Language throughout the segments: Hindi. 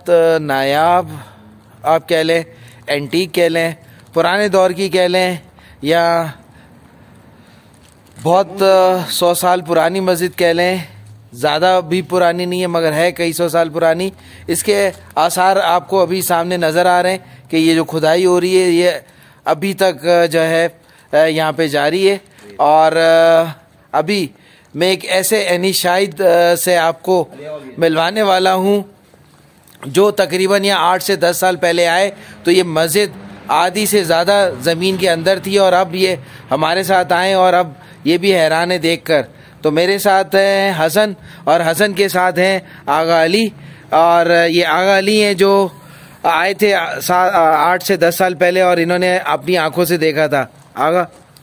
नायाब आप कह लें, एंटीक कह लें, पुराने दौर की कह लें, या बहुत 100 साल पुरानी मस्जिद कह लें। ज़्यादा भी पुरानी नहीं है मगर है कई 100 साल पुरानी। इसके आसार आपको अभी सामने नज़र आ रहे हैं कि ये जो खुदाई हो रही है ये अभी तक जो है यहाँ पे जारी है। और अभी मैं एक ऐसे अनीशाहिद से आपको मिलवाने वाला हूँ जो तकरीबन यहाँ 8 से 10 साल पहले आए तो ये मस्जिद आधी से ज़्यादा ज़मीन के अंदर थी और अब ये हमारे साथ आए और अब ये भी हैरान है देखकर। तो मेरे साथ हैं हसन और हसन के साथ हैं आगा अली। और ये आगा अली हैं जो आए थे 8 से 10 साल पहले और इन्होंने अपनी आंखों से देखा था। आगा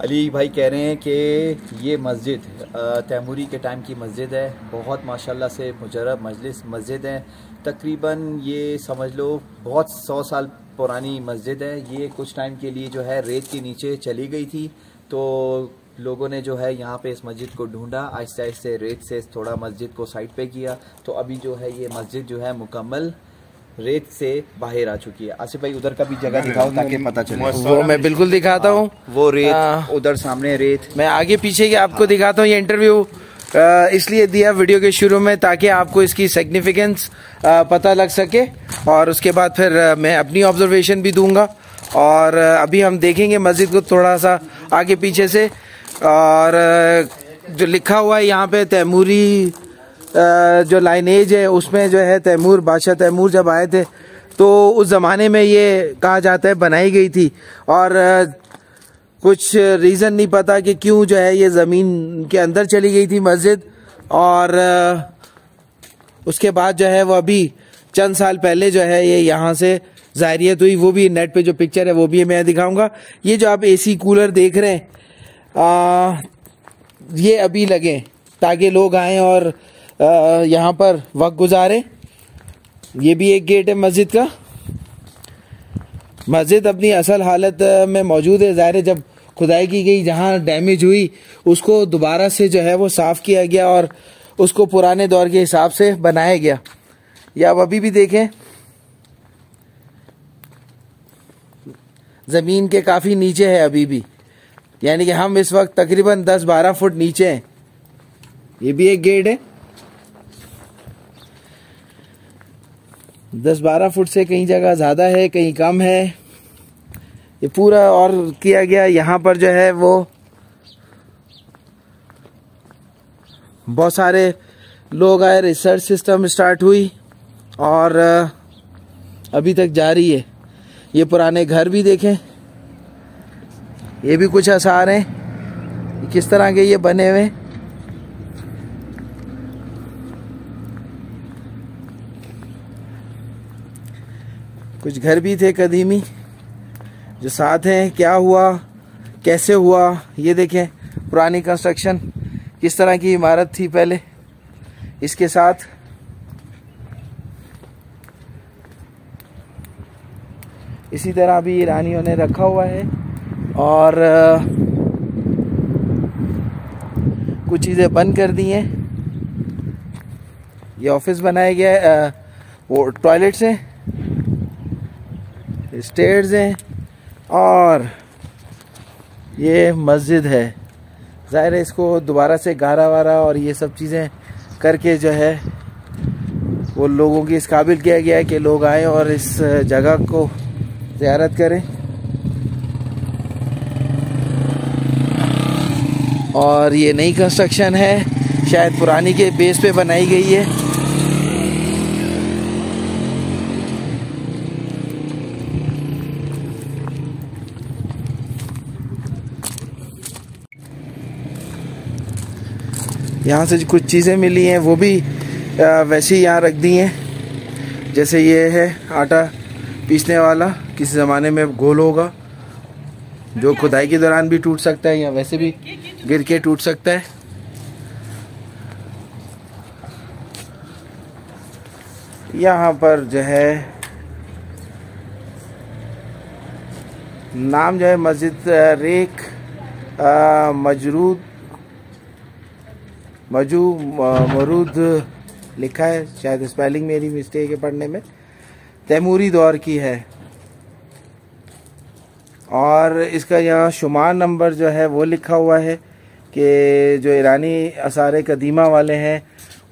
अली भाई कह रहे हैं कि ये मस्जिद तैमूरी के टाइम की मस्जिद है। बहुत माशाल्लाह से मुजरब मस्जिद है। तकरीबन ये समझ लो बहुत 100 साल पुरानी मस्जिद है। ये कुछ टाइम के लिए जो है रेत के नीचे चली गई थी तो लोगों ने जो है यहाँ पे इस मस्जिद को ढूंढा, आहिस्ते आहिस्ते रेत से थोड़ा मस्जिद को साइड पे किया तो अभी जो है ये मस्जिद जो है मुकम्मल रेत से बाहर आ चुकी है। आसिफ भाई उधर का भी जगह दिखाओ ताकि पता चले। वो मैं बिल्कुल दिखाता हूँ। वो रेत उधर सामने रेत, मैं आगे पीछे की आपको दिखाता हूँ। ये इंटरव्यू इसलिए दिया वीडियो के शुरू में ताकि आपको इसकी सिग्निफिकेंस पता लग सके और उसके बाद फिर मैं अपनी ऑब्जर्वेशन भी दूंगा। और अभी हम देखेंगे मस्जिद को थोड़ा सा आगे पीछे से। और जो लिखा हुआ है यहाँ पे तैमूरी जो लाइनेज है उसमें जो है तैमूर बादशाह तैमूर जब आए थे तो उस ज़माने में ये कहा जाता है बनाई गई थी। और कुछ रीज़न नहीं पता कि क्यों जो है ये ज़मीन के अंदर चली गई थी मस्जिद। और उसके बाद जो है वो अभी चंद साल पहले जो है ये यहाँ से ज़ायरियत हुई। वो भी नेट पे जो पिक्चर है वो भी मैं दिखाऊंगा। ये जो आप एसी कूलर देख रहे हैं ये अभी लगे ताकि लोग आएँ और यहाँ पर वक्त गुजारें। ये भी एक गेट है मस्जिद का। मस्जिद अपनी असल हालत में मौजूद है। ज़ाहिर है जब खुदाई की गई जहाँ डैमेज हुई उसको दोबारा से जो है वो साफ़ किया गया और उसको पुराने दौर के हिसाब से बनाया गया। या आप अभी भी देखें ज़मीन के काफ़ी नीचे है अभी भी, यानी कि हम इस वक्त तकरीबन 10-12 फुट नीचे हैं। ये भी एक गेट है। 10-12 फुट से कहीं जगह ज़्यादा है कहीं कम है। ये पूरा और किया गया। यहाँ पर जो है वो बहुत सारे लोग आए, रिसर्च सिस्टम स्टार्ट हुई और अभी तक जारी है। ये पुराने घर भी देखें, ये भी कुछ आसार हैं किस तरह के ये बने हुए। कुछ घर भी थे कदीमी जो साथ हैं। क्या हुआ कैसे हुआ ये देखें। पुरानी कंस्ट्रक्शन किस तरह की इमारत थी पहले इसके साथ। इसी तरह भी ईरानियों ने रखा हुआ है और कुछ चीज़ें बंद कर दी हैं। ये ऑफिस बनाया गया है, वो टॉयलेट्स हैं, स्टेयर्स हैं और ये मस्जिद है। ज़ाहिर है इसको दोबारा से गारा वारा और ये सब चीज़ें करके जो है वो लोगों की इस काबिल किया गया है कि लोग आएँ और इस जगह को ज़ियारत करें। और ये नई कंस्ट्रक्शन है, शायद पुरानी के बेस पे बनाई गई है। यहाँ से कुछ चीज़ें मिली हैं वो भी वैसे ही यहाँ रख दी हैं। जैसे ये है आटा पीसने वाला, किसी ज़माने में गोल होगा जो खुदाई के दौरान भी टूट सकता है या वैसे भी गिर के टूट सकता है। यहाँ पर जो है नाम जो है मस्जिद रेक मरूद लिखा है, शायद स्पेलिंग मेरी मिस्टेक है पढ़ने में। तैमूरी दौर की है और इसका यहाँ शुमार नंबर जो है वो लिखा हुआ है कि जो ईरानी आसार कदीमा वाले हैं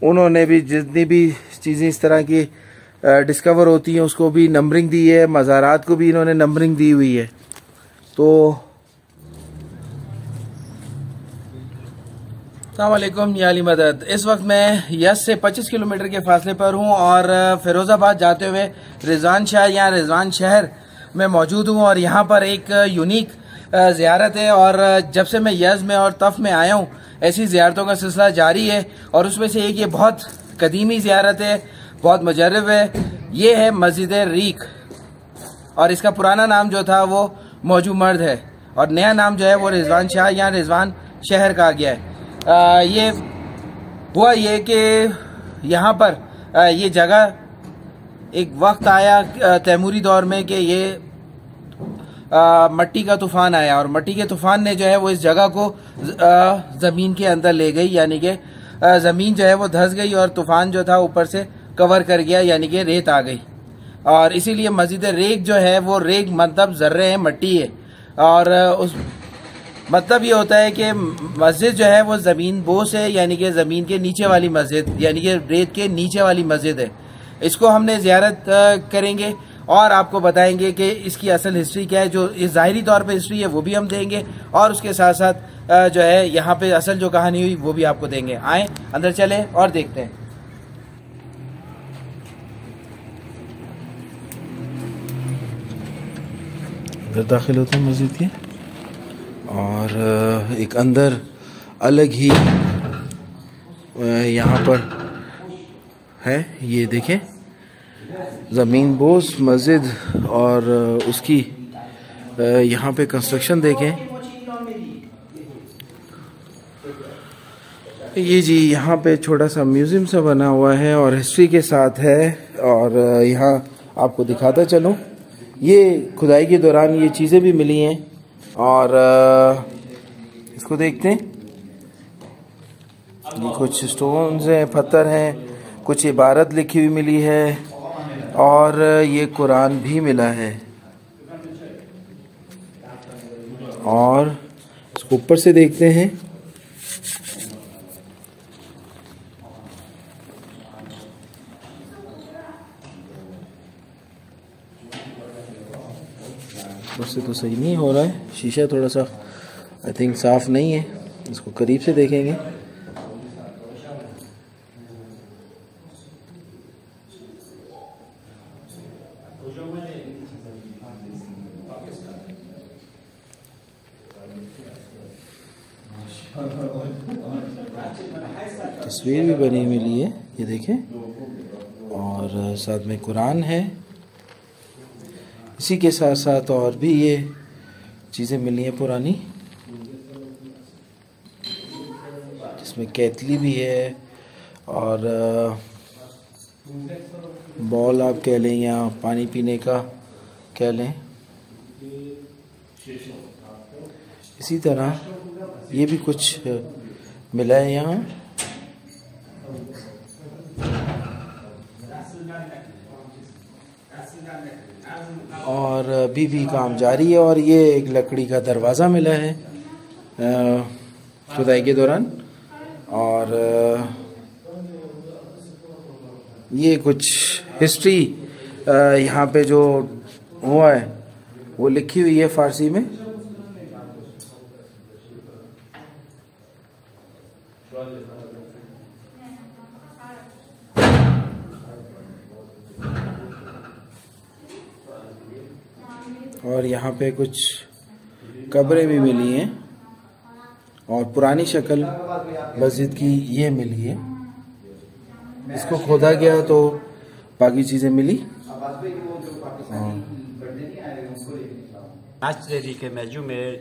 उन्होंने भी जितनी भी चीज़ें इस तरह की डिस्कवर होती हैं उसको भी नंबरिंग दी है, मज़ारात को भी इन्होंने नंबरिंग दी हुई है। तो अस्सलाम वालेकुम, या अली मदद। इस वक्त मैं यस से 25 किलोमीटर के फासले पर हूँ और फिरोज़ाबाद जाते हुए रिजवान शाह या रिजवान शहर में मौजूद हूँ और यहाँ पर एक यूनिक ज़ियारत है और जब से मैं यज़ में और तफ में आया हूँ ऐसी ज़ियारतों का सिलसिला जारी है और उसमें से एक ये बहुत कदीमी ज़ियारत है, बहुत मुजर्रब है। ये है मस्जिद रीक और इसका पुराना नाम जो था वो मौजू मर्द है और नया नाम जो है वो रिजवान शाह या रिजवान शहर कहा गया है। ये हुआ ये कि यहाँ पर ये जगह एक वक्त आया तैमूरी दौर में कि ये मट्टी का तूफान आया और मट्टी के तूफान ने जो है वो इस जगह को ज़मीन के अंदर ले गई, यानी कि ज़मीन जो है वो धंस गई और तूफान जो था ऊपर से कवर कर गया, यानी कि रेत आ गई। और इसीलिए मस्जिद रेक जो है वो रेक मतलब ज़र्रे है, मट्टी है और उस मतलब ये होता है कि मस्जिद जो है वो ज़मीन बोस है, यानी कि ज़मीन के नीचे वाली मस्जिद, यानी कि रेत के नीचे वाली मस्जिद है। इसको हमने ज़ियारत करेंगे और आपको बताएंगे कि इसकी असल हिस्ट्री क्या है। जो इस ज़ाहिरी तौर पे हिस्ट्री है वो भी हम देंगे और उसके साथ साथ जो है यहाँ पे असल जो कहानी हुई वो भी आपको देंगे। आए अंदर चले और देखते हैं। अंदर दाखिल होते हैं मस्जिद के और एक अंदर अलग ही यहाँ पर है, ये देखें ज़मीन बोस मस्जिद और उसकी यहाँ पे कंस्ट्रक्शन देखें। ये जी यहाँ पे छोटा सा म्यूज़ियम सा बना हुआ है और हिस्ट्री के साथ है और यहाँ आपको दिखाता चलूँ। ये खुदाई के दौरान ये चीज़ें भी मिली हैं और इसको देखते हैं। ये कुछ स्टोन्स हैं, पत्थर हैं, कुछ इबारत लिखी हुई मिली है और ये कुरान भी मिला है और इसको ऊपर से देखते हैं। उससे तो सही नहीं हो रहा है, शीशा थोड़ा सा आई थिंक साफ नहीं है, इसको करीब से देखेंगे। तस्वीर भी बनी मिली है, ये देखें, और साथ में कुरान है। इसी के साथ साथ और भी ये चीज़ें मिली हैं पुरानी, जिसमें कैतली भी है और बॉल आप कह लें या पानी पीने का कह लें। इसी तरह ये भी कुछ मिला है यहाँ। और अभी भी काम जारी है और ये एक लकड़ी का दरवाज़ा मिला है खुदाई के दौरान और ये कुछ हिस्ट्री यहाँ पे जो हुआ है वो लिखी हुई है फ़ारसी में। और यहाँ पे कुछ कब्रें भी मिली हैं और पुरानी शक्ल मस्जिद की ये मिली है। इसको खोदा गया तो बाकी चीज़ें मिली। आज के मौजू में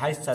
800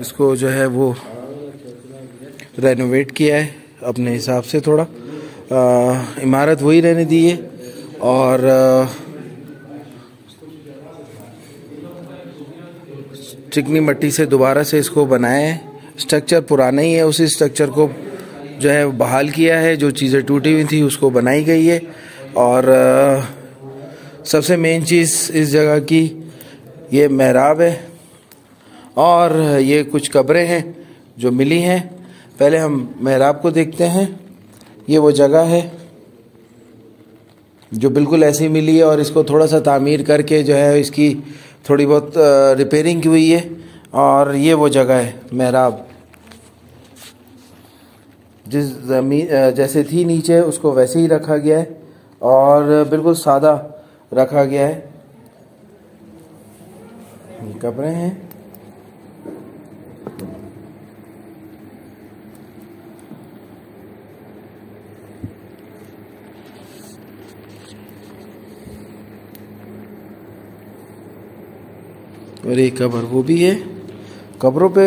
इसको जो है वो रेनोवेट किया है अपने हिसाब से थोड़ा इमारत वही रहने दी है और चिकनी मिट्टी से दोबारा से इसको बनाया है। स्ट्रक्चर पुराना ही है, उसी स्ट्रक्चर को जो है बहाल किया है, जो चीज़ें टूटी हुई थी उसको बनाई गई है। और सबसे मेन चीज़ इस जगह की ये मेहराब है और ये कुछ कब्रें हैं जो मिली हैं। पहले हम मेहराब को देखते हैं। ये वो जगह है जो बिल्कुल ऐसी मिली है और इसको थोड़ा सा तामीर करके जो है इसकी थोड़ी बहुत रिपेयरिंग की हुई है। और ये वो जगह है मेहराब, जिस ज़मीन जैसे थी नीचे उसको वैसे ही रखा गया है और बिल्कुल सादा रखा गया है। कब्रें हैं। और एक कब्र वो भी है। कब्रों पे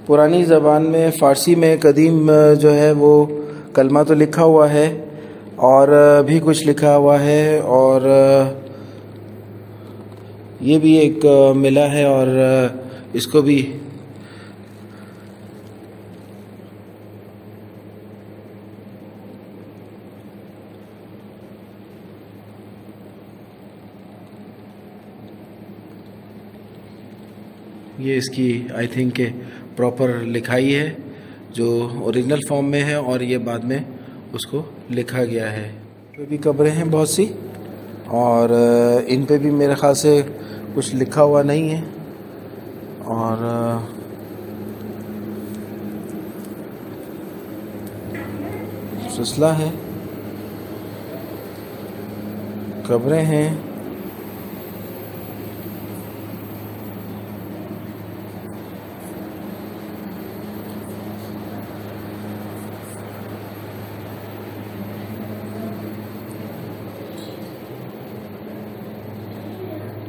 पुरानी ज़बान में फ़ारसी में कदीम जो है वो कलमा तो लिखा हुआ है और भी कुछ लिखा हुआ है। और ये भी एक मिला है और इसको भी ये इसकी आई थिंक के प्रॉपर लिखाई है जो ओरिजिनल फॉर्म में है और ये बाद में उसको लिखा गया है। पे भी कब्रें हैं बहुत सी और इन पे भी मेरे ख्याल से कुछ लिखा हुआ नहीं है। और सिलसिला है, कब्रें हैं।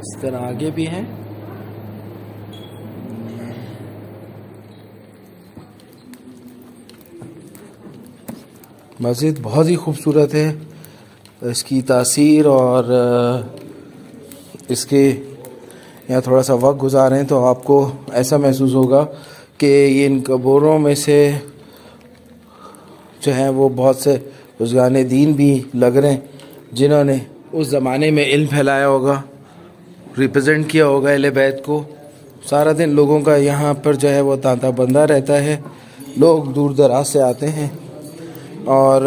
इस तरह आगे भी हैं। मस्जिद बहुत ही खूबसूरत है। इसकी तासीर और इसके यहाँ थोड़ा सा वक्त गुजारें तो आपको ऐसा महसूस होगा कि ये इन कब्रों में से जो हैं वो बहुत से बुज़ुर्गान दीन भी लग रहे हैं जिन्होंने उस ज़माने में इल्म फैलाया होगा, रिप्रेजेंट किया होगा अहले बैत को। सारा दिन लोगों का यहाँ पर जो है वो तांता बंदा रहता है। लोग दूर दराज से आते हैं और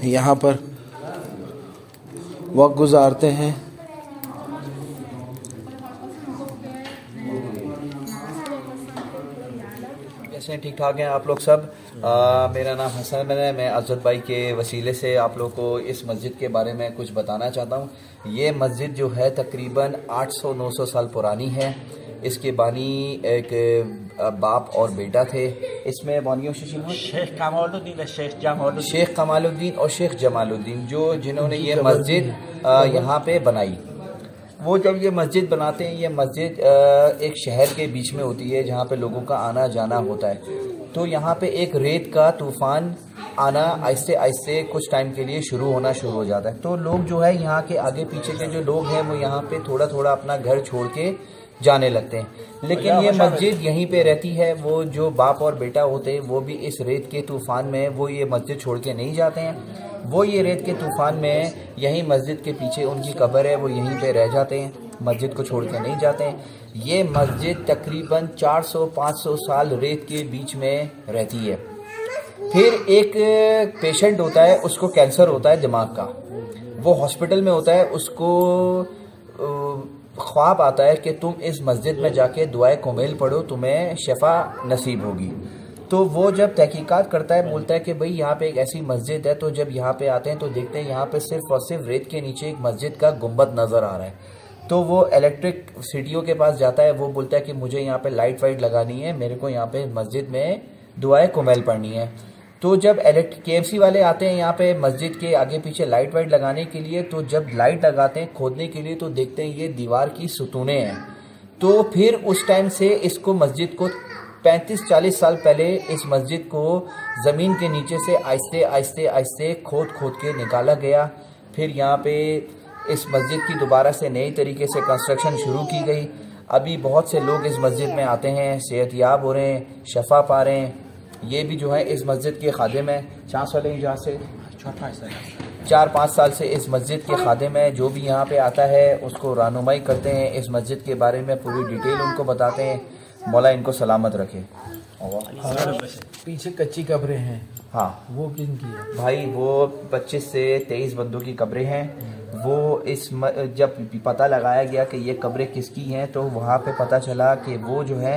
यहाँ पर वक्त गुजारते हैं। कैसे ठीक ठाक हैं आप लोग सब? मेरा नाम हसन है। मैं अज़द भाई के वसीले से आप लोग को इस मस्जिद के बारे में कुछ बताना चाहता हूँ। ये मस्जिद जो है तकरीबन 800-900 साल पुरानी है। इसके बानी एक बाप और बेटा थे। इसमें बानियों शेख कमालुद्दीन, शेख कमालुद्दीन और शेख जमालुद्दीन जिन्होंने ये मस्जिद यहाँ पे बनाई। वो जब ये मस्जिद बनाते हैं, ये मस्जिद एक शहर के बीच में होती है जहाँ पे लोगों का आना जाना होता है। तो यहाँ पे एक रेत का तूफान आना आहिस्ते आहिस्ते कुछ टाइम के लिए शुरू हो जाता है। तो लोग जो है यहाँ के आगे पीछे के जो लोग हैं वो यहाँ पे थोड़ा थोड़ा अपना घर छोड़ के जाने लगते हैं। लेकिन ये मस्जिद यहीं पे रहती है। वो जो बाप और बेटा होते हैं वो भी इस रेत के तूफान में वो ये मस्जिद छोड़ के नहीं जाते हैं। वो ये रेत के तूफान में यहीं मस्जिद के पीछे उनकी कब्र है, वो यहीं पे रह जाते हैं, मस्जिद को छोड़ के नहीं जाते हैं। ये मस्जिद तकरीबन 400-500 साल रेत के बीच में रहती है। फिर एक पेशेंट होता है, उसको कैंसर होता है दिमाग का, वो हॉस्पिटल में होता है। उसको ख्वाब आता है कि तुम इस मस्जिद में जाके दुआए कुमेल पढ़ो, तुम्हें शफा नसीब होगी। तो वो जब तहकीकात करता है बोलता है कि भाई यहाँ पे एक ऐसी मस्जिद है। तो जब यहाँ पे आते हैं तो देखते हैं यहाँ पे सिर्फ और सिर्फ रेत के नीचे एक मस्जिद का गुंबद नज़र आ रहा है। तो वो इलेक्ट्रिक सिटियों के पास जाता है। वो बोलता है कि मुझे यहाँ पे लाइट वाइट लगानी है, मेरे को यहाँ पे मस्जिद में दुआए कुमेल पढ़नी है। तो जब KFC वाले आते हैं यहाँ पे मस्जिद के आगे पीछे लाइट वाइट लगाने के लिए, तो जब लाइट लगाते हैं खोदने के लिए तो देखते हैं ये दीवार की सुतूनें हैं। तो फिर उस टाइम से इसको मस्जिद को 35-40 साल पहले इस मस्जिद को ज़मीन के नीचे से आहिस्ते आहिस्ते आहिस्ते खोद खोद के निकाला गया। फिर यहाँ पे इस मस्जिद की दोबारा से नई तरीके से कंस्ट्रक्शन शुरू की गई। अभी बहुत से लोग इस मस्जिद में आते हैं, सेहतियाब हो रहे हैं, शफा पा रहे हैं। ये भी जो है इस मस्जिद के खादिम है। 4 साल यहाँ से 4-5 साल से इस मस्जिद के खादिम है। जो भी यहाँ पे आता है उसको रहनुमाई करते हैं, इस मस्जिद के बारे में पूरी डिटेल उनको बताते हैं। मौला इनको सलामत रखे। और पीछे कच्ची कब्रें हैं, हाँ वो किन की है भाई? वो 25 से 23 बंदों की कब्रें हैं। वो इस जब पता लगाया गया कि ये कब्रें किसकी हैं तो वहाँ पे पता चला कि वो जो है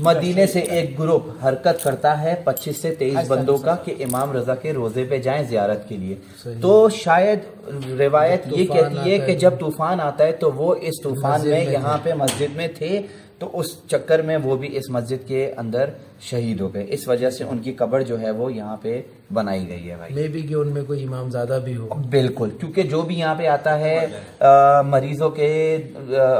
मदीने से एक ग्रुप हरकत करता है 25 से 23 बंदों का कि इमाम रजा के रोजे पे जाएं जियारत के लिए। तो शायद रिवायत ये कहती है कि जब तूफान आता है तो वो इस तूफान में यहाँ पे मस्जिद में थे, तो उस चक्कर में वो भी इस मस्जिद के अंदर शहीद हो गए। इस वजह से उनकी कब्र जो है वो यहाँ पे बनाई गई है भाई। मे भी कि उनमें कोई इमामजादा भी हो। बिल्कुल, क्योंकि जो भी यहाँ पे आता है मरीजों के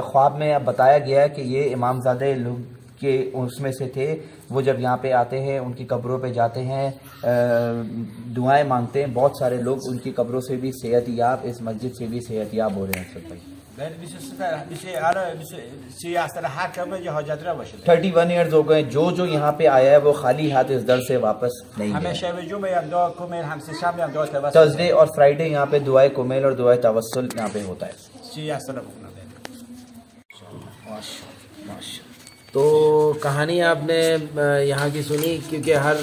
ख्वाब में बताया गया है कि ये इमामजादे लोग के उसमें से थे। वो जब यहाँ पे आते हैं उनकी कब्रों पे जाते हैं, दुआएं मांगते हैं। बहुत सारे लोग उनकी कब्रों से भी सेहतियाब, इस मस्जिद से भी सेहतियाब हो रहे हैं सब भाई। 31 ईयर्स हो गए। जो यहाँ पे आया है वो खाली हाथ इस दर से वापस नहीं गया। थर्सडे और फ्राइडे यहाँ पे दुआए कुमेल और दुआए तवस्सुल यहाँ पे होता है। तो कहानी आपने यहाँ की सुनी, क्योंकि हर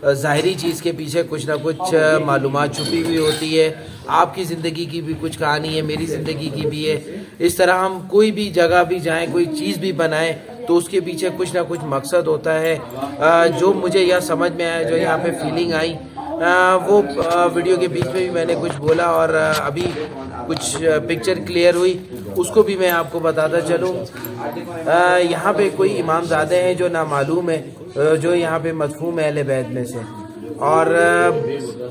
ज़ाहिरी चीज़ के पीछे कुछ ना कुछ मालूमात छुपी हुई होती है। आपकी ज़िंदगी की भी कुछ कहानी है, मेरी ज़िंदगी की भी है। इस तरह हम कोई भी जगह भी जाएं, कोई चीज़ भी बनाएं तो उसके पीछे कुछ ना कुछ मकसद होता है। जो मुझे यह समझ में आया, जो यहाँ पे फीलिंग आई, वो वीडियो के बीच में भी मैंने कुछ बोला और अभी कुछ पिक्चर क्लियर हुई, उसको भी मैं आपको बताता चलूँ। यहाँ पे कोई इमामजादे हैं जो नामालूम है, जो यहाँ पे मदफूम है अहले बैत में से, और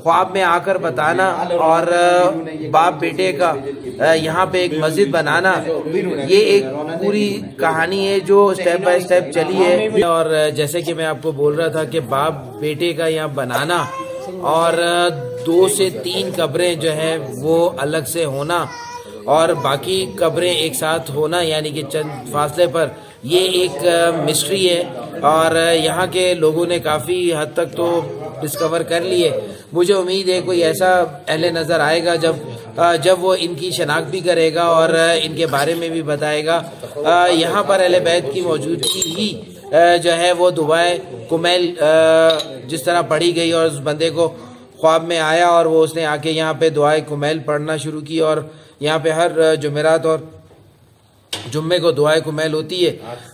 ख्वाब में आकर बताना और बाप बेटे का यहाँ पे एक मस्जिद बनाना, ये एक पूरी कहानी है जो स्टेप बाय स्टेप चली है। और जैसे कि मैं आपको बोल रहा था कि बाप बेटे का यहाँ बनाना और 2 से 3 कब्रें जो है वो अलग से होना और बाकी कब्रें एक साथ होना, यानी कि चंद फासले पर, ये एक मिस्ट्री है और यहाँ के लोगों ने काफ़ी हद तक तो डिस्कवर कर लिए। मुझे उम्मीद है कोई ऐसा अहले नज़र आएगा जब वो इनकी शनाख्त भी करेगा और इनके बारे में भी बताएगा। यहाँ पर अहले बैत की मौजूदगी ही जो है वो दुआए कुमैल जिस तरह पढ़ी गई और उस बंदे को ख्वाब में आया और वो उसने आके यहाँ पे दुआए कुमैल पढ़ना शुरू की और यहाँ पे हर जुमेरात और जुम्मे को दुआए कुमैल होती है।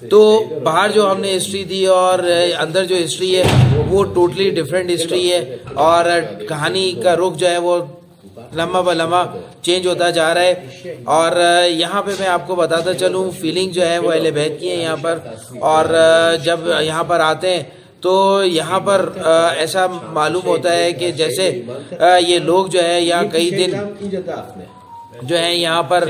तो बाहर जो हमने हिस्ट्री दी और अंदर जो हिस्ट्री है वो टोटली डिफरेंट हिस्ट्री है और कहानी का रुख जो है वो लम्हा ब लम्हा चेंज होता जा रहा है। और यहाँ पे मैं आपको बताता चलूँ, फीलिंग जो है वो अहले बैत की है यहाँ पर। और जब यहाँ पर आते हैं तो यहाँ पर ऐसा मालूम होता है कि जैसे ये लोग जो है यहाँ कई दिन जो है यहाँ पर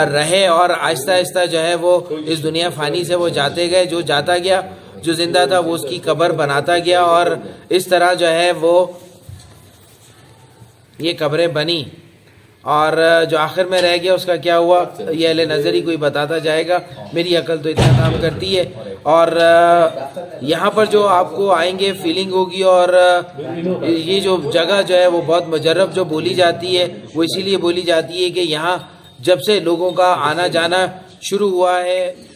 रहे और आहिस्ता आहिस्ता जो है वो इस दुनिया फानी से वो जाते गए। जो जाता गया, जो जिंदा था वो उसकी कब्र बनाता गया और इस तरह जो है वो ये कब्रें बनी। और जो आखिर में रह गया उसका क्या हुआ ये अहले नज़र ही कोई बताता जाएगा। मेरी अकल तो इतना काम करती है। और यहाँ पर जो आपको आएंगे फीलिंग होगी और ये जो जगह जो है वो बहुत मुजर्रब जो बोली जाती है वो इसीलिए बोली जाती है कि यहाँ जब से लोगों का आना जाना शुरू हुआ है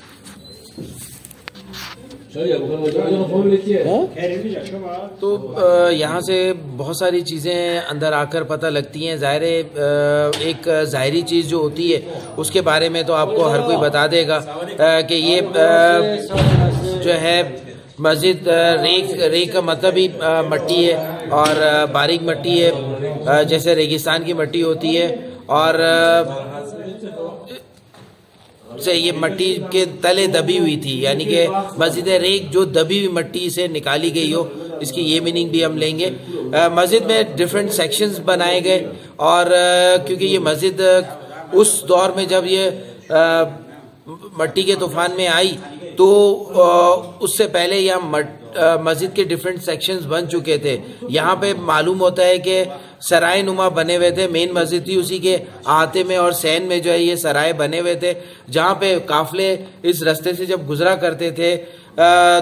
तो यहाँ से बहुत सारी चीज़ें अंदर आकर पता लगती हैं। ज़ाहिर एक ज़ाहिरी चीज़ जो होती है उसके बारे में तो आपको हर कोई बता देगा कि ये जो है मस्जिद रेक का मतलब ही मट्टी है और बारीक मट्टी है, जैसे रेगिस्तान की मट्टी होती है। और से ये मट्टी के तले दबी हुई थी, यानी कि मस्जिद रेग जो दबी हुई मट्टी से निकाली गई हो, इसकी ये मीनिंग भी हम लेंगे। मस्जिद में डिफरेंट सेक्शंस बनाए गए और क्योंकि ये मस्जिद उस दौर में जब ये मट्टी के तूफान में आई तो उससे पहले यहाँ मस्जिद के डिफरेंट सेक्शंस बन चुके थे। यहाँ पे मालूम होता है कि सराय नुमा बने हुए थे, मेन मस्जिद थी, उसी के अहाते में और सैन में जो है ये सराय बने हुए थे, जहाँ पे काफले इस रास्ते से जब गुजरा करते थे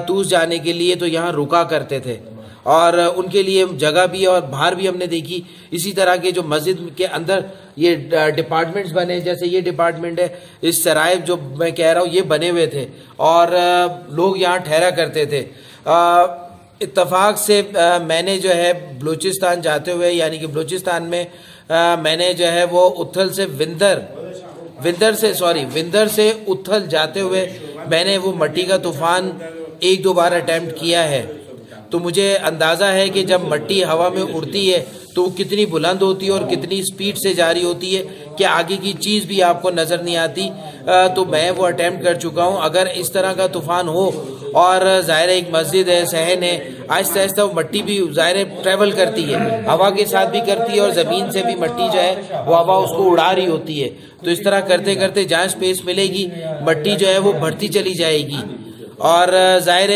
तूस जाने के लिए तो यहाँ रुका करते थे और उनके लिए जगह भी और बाहर भी हमने देखी। इसी तरह के जो मस्जिद के अंदर ये डिपार्टमेंट्स बने, जैसे ये डिपार्टमेंट है, इस सराय जो मैं कह रहा हूँ ये बने हुए थे और लोग यहाँ ठहरा करते थे। इत्तफाक से मैंने जो है बलूचिस्तान जाते हुए, यानी कि बलूचिस्तान में मैंने जो है वो उथल से विंदर से उथल जाते हुए मैंने वो मट्टी का तूफान 1-2 बार अटेम्प्ट किया है। तो मुझे अंदाज़ा है कि जब मट्टी हवा में उड़ती है तो वो कितनी बुलंद होती है और कितनी स्पीड से जारी होती है कि आगे की चीज़ भी आपको नज़र नहीं आती। तो मैं वो अटेम्प्ट कर चुका हूँ। अगर इस तरह का तूफान हो और ज़ाहिर एक मस्जिद है, सहन है, आहिस्ता आहिस्ता वो मट्टी भी ज़ाहिर ट्रैवल करती है, हवा के साथ भी करती है और ज़मीन से भी मट्टी जो है वो हवा उसको उड़ा रही होती है। तो इस तरह करते करते जहाँ स्पेस मिलेगी मट्टी जो है वो बढ़ती चली जाएगी और ज़ाहिर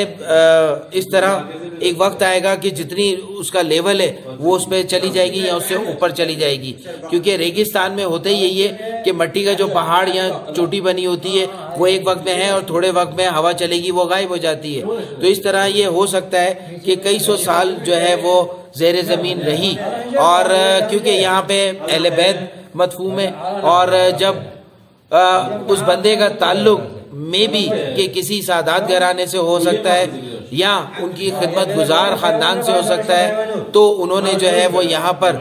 इस तरह एक वक्त आएगा कि जितनी उसका लेवल है वो उस पर चली जाएगी या उससे ऊपर चली जाएगी, क्योंकि रेगिस्तान में होता ही यही है कि मट्टी का जो पहाड़ या चोटी बनी होती है वो एक वक्त में है और थोड़े वक्त में हवा चलेगी वो गायब हो जाती है। तो इस तरह ये हो सकता है कि कई सौ साल जो है वो ज़ेर ज़मीन रही और क्योंकि यहाँ पे अहले बैत मदफूम है और जब उस बंदे का ताल्लुक में भी कि किसी सादात घराने से हो सकता है या उनकी खिदमत गुजार खानदान से हो सकता है, तो उन्होंने जो है वो यहाँ पर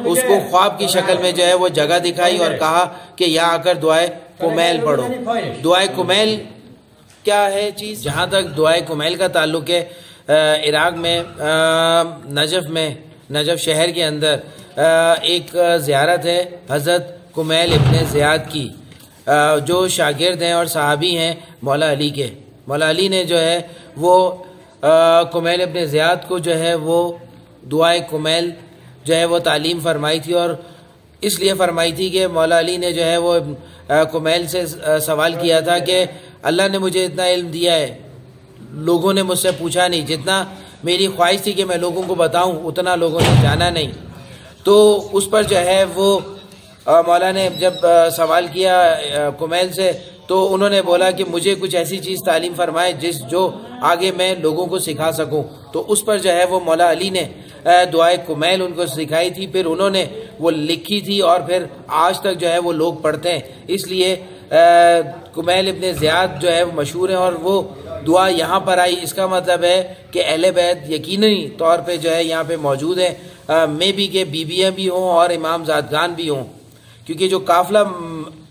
उसको ख्वाब की शक्ल में जो है वो जगह दिखाई और कहा कि यहाँ आकर दुआए कुमैल पढ़ो। दुआए कुमैल क्या है चीज़? जहाँ तक दुआए कुमैल का ताल्लुक है, इराक में नजफ शहर के अंदर एक ज़ियारत है हज़रत कुमैल इब्ने ज़ियाद की, जो शागिर्द हैं और सहाबी हैं मौला अली के। मौला अली ने जो है वो कुमैल इब्ने ज़ियाद को जो है वो दुआए कुमैल जो है वो तालीम फरमाई थी और इसलिए फरमाई थी कि मौला अली ने जो है वो कुमैल से सवाल किया था कि अल्लाह ने मुझे इतना इल्म दिया है, लोगों ने मुझसे पूछा नहीं, जितना मेरी ख्वाहिश थी कि मैं लोगों को बताऊं उतना लोगों ने जाना नहीं। तो उस पर जो है वो मौला ने जब सवाल किया कुमैल से तो उन्होंने बोला कि मुझे कुछ ऐसी चीज़ तालीम फरमाए जो आगे मैं लोगों को सिखा सकूं। तो उस पर जो है वो मौला अली ने दुआए कुमैल उनको सिखाई थी, फिर उन्होंने वो लिखी थी और फिर आज तक जो है वो लोग पढ़ते हैं। इसलिए कुमैल इब्ने ज़ियाद जो है वो मशहूर है और वो दुआ यहाँ पर आई। इसका मतलब है कि अहले बैत यकीनी तौर पर जो है यहाँ पे मौजूद है, मे भी के बीबियाँ भी हों और इमाम ज़ादगान भी हों, क्योंकि जो काफिला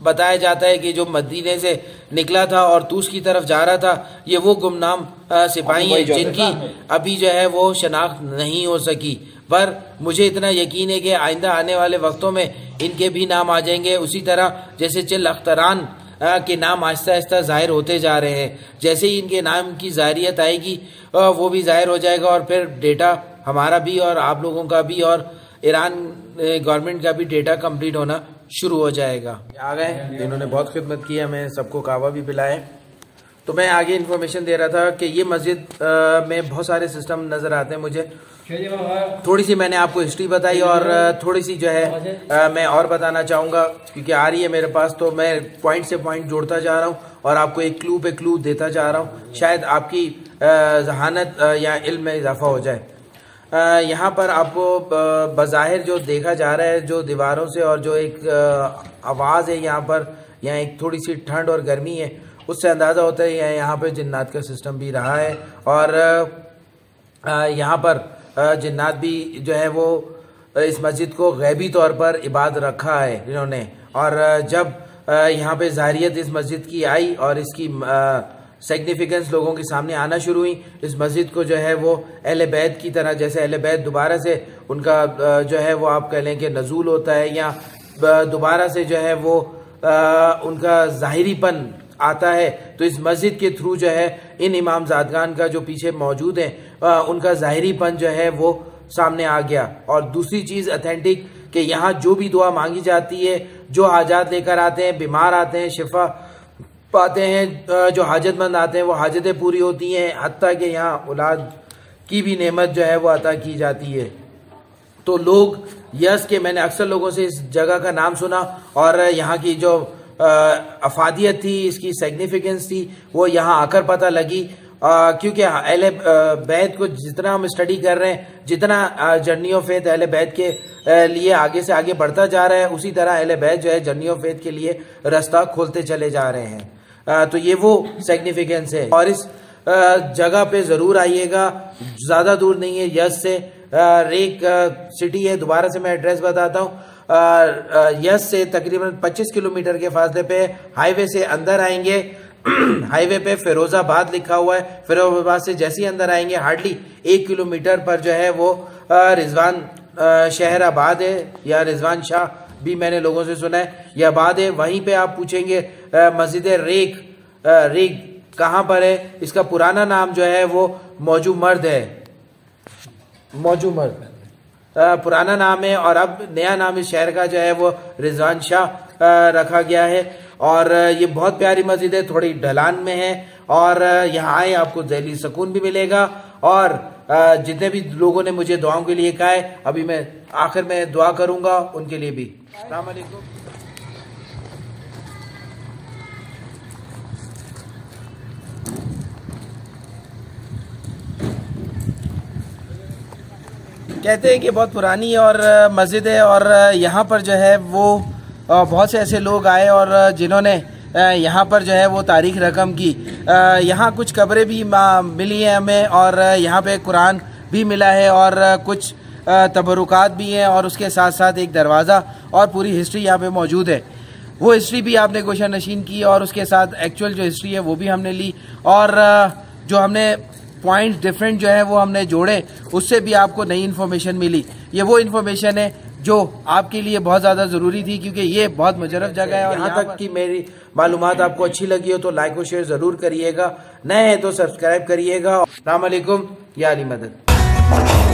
बताया जाता है कि जो मदीने से निकला था और तूस की तरफ जा रहा था, ये वो गुमनाम सिपाही हैं जिनकी अभी जो है वो शनाख्त नहीं हो सकी। पर मुझे इतना यकीन है कि आइंदा आने वाले वक्तों में इनके भी नाम आ जाएंगे, उसी तरह जैसे चल अख्तरान के नाम आहिस्ता आहिस्ता जाहिर होते जा रहे हैं। जैसे ही इनके नाम की जाहिरियत आएगी वो भी जाहिर हो जाएगा और फिर डेटा हमारा भी और आप लोगों का भी और ईरान गवर्नमेंट का भी डेटा कंप्लीट होना शुरू हो जाएगा। आ गए, इन्होंने बहुत खिदमत की, हमें सबको कहवा भी पिलाए। तो मैं आगे इन्फॉर्मेशन दे रहा था कि ये मस्जिद में बहुत सारे सिस्टम नज़र आते हैं मुझे। थोड़ी सी मैंने आपको हिस्ट्री बताई और थोड़ी सी जो है मैं और बताना चाहूँगा क्योंकि आ रही है मेरे पास, तो मैं पॉइंट से पॉइंट जोड़ता जा रहा हूँ और आपको एक क्लू पे क्लू देता जा रहा हूँ, शायद आपकी जहानत या इल्म में इजाफा हो जाए। यहाँ पर आपको बज़ाहिर जो देखा जा रहा है, जो दीवारों से और जो एक आवाज़ है यहाँ पर, यहाँ एक थोड़ी सी ठंड और गर्मी है, उससे अंदाज़ा होता है यहाँ पर जिन्नात का सिस्टम भी रहा है और यहाँ पर जिन्नात भी जो है वो इस मस्जिद को गैबी तौर पर इबादत रखा है इन्होंने। और जब यहाँ पे ज़ाहिरियत इस मस्जिद की आई और इसकी सिग्निफिकेंस लोगों के सामने आना शुरू हुई, इस मस्जिद को जो है वो अहले बैत की तरह, जैसे अहले बैत दोबारा से उनका जो है वो आप कह लें कि नज़ूल होता है या दोबारा से जो है वो उनका ज़ाहिरीपन आता है, तो इस मस्जिद के थ्रू जो है इन इमामजादगान का जो पीछे मौजूद है उनका ज़ाहिरीपन जो है वो सामने आ गया। और दूसरी चीज़ ऑथेंटिक कि यहाँ जो भी दुआ मांगी जाती है, जो हाजात लेकर आते हैं, बीमार आते हैं शिफा पाते हैं, जो हाजतमंद आते हैं वो हाजतें पूरी होती हैं, हत्ता कि यहाँ औलाद की भी नेमत जो है वो अता की जाती है। तो लोग यस के मैंने अक्सर लोगों से इस जगह का नाम सुना और यहाँ की जो अफादियत थी, इसकी सिग्निफिकेंस थी, वो यहाँ आकर पता लगी। क्योंकि अहले बैत को जितना हम स्टडी कर रहे हैं, जितना जर्नी ऑफ फेथ अहले बैत के लिए आगे से आगे बढ़ता जा रहा है, उसी तरह अहले बैत जो है जर्नी ऑफ फेथ के लिए रास्ता खोलते चले जा रहे हैं। तो ये वो सिग्निफिकेंस है और इस जगह पे जरूर आइएगा, ज्यादा दूर नहीं है यस से। रेक सिटी है, दोबारा से मैं एड्रेस बताता हूँ। यस से तकरीबन 25 किलोमीटर के फासले पे हाईवे से अंदर आएंगे, हाईवे पे फिरोजाबाद लिखा हुआ है, फिरोजाबाद से जैसे ही अंदर आएंगे हार्डली 1 किलोमीटर पर जो है वो रिजवान शहर आबाद है, या रिजवान शाह भी मैंने लोगों से सुना है यह आबाद है। वहीं पे आप पूछेंगे मस्जिद रेक कहाँ पर है, इसका पुराना नाम जो है वो मौजू मर्द है, मौजू मर्द पुराना नाम है, और अब नया नाम इस शहर का जो है वो रिजवान शाह रखा गया है। और ये बहुत प्यारी मस्जिद है, थोड़ी ढलान में है, और यहाँ आए आपको ज़हनी सुकून भी मिलेगा। और जितने भी लोगों ने मुझे दुआओं के लिए कहा है, अभी मैं आखिर में दुआ करूंगा उनके लिए भी। अस्सलाम वालेकुम। कहते हैं कि बहुत पुरानी और मस्जिद है, और यहाँ पर जो है वो बहुत से ऐसे लोग आए और जिन्होंने यहाँ पर जो है वो तारीख रकम की। यहाँ कुछ कब्रें भी मिली हैं हमें, और यहाँ पे कुरान भी मिला है, और कुछ तबरुकात भी हैं, और उसके साथ साथ एक दरवाज़ा और पूरी हिस्ट्री यहाँ पे मौजूद है। वो हिस्ट्री भी आपने गोशा नशीन की, और उसके साथ एक्चुअल जो हिस्ट्री है वो भी हमने ली, और जो हमने पॉइंट डिफरेंट जो है वो हमने जोड़े, उससे भी आपको नई इन्फॉर्मेशन मिली। ये वो इन्फॉर्मेशन है जो आपके लिए बहुत ज़्यादा ज़रूरी थी, क्योंकि ये बहुत मुजरफ जगह है। और यहाँ तक कि मेरी मालूमात आपको अच्छी लगी हो तो लाइक और शेयर ज़रूर करिएगा, नए हैं तो सब्सक्राइब करिएगा। अस्सलाम वालेकुम, या अली मदद।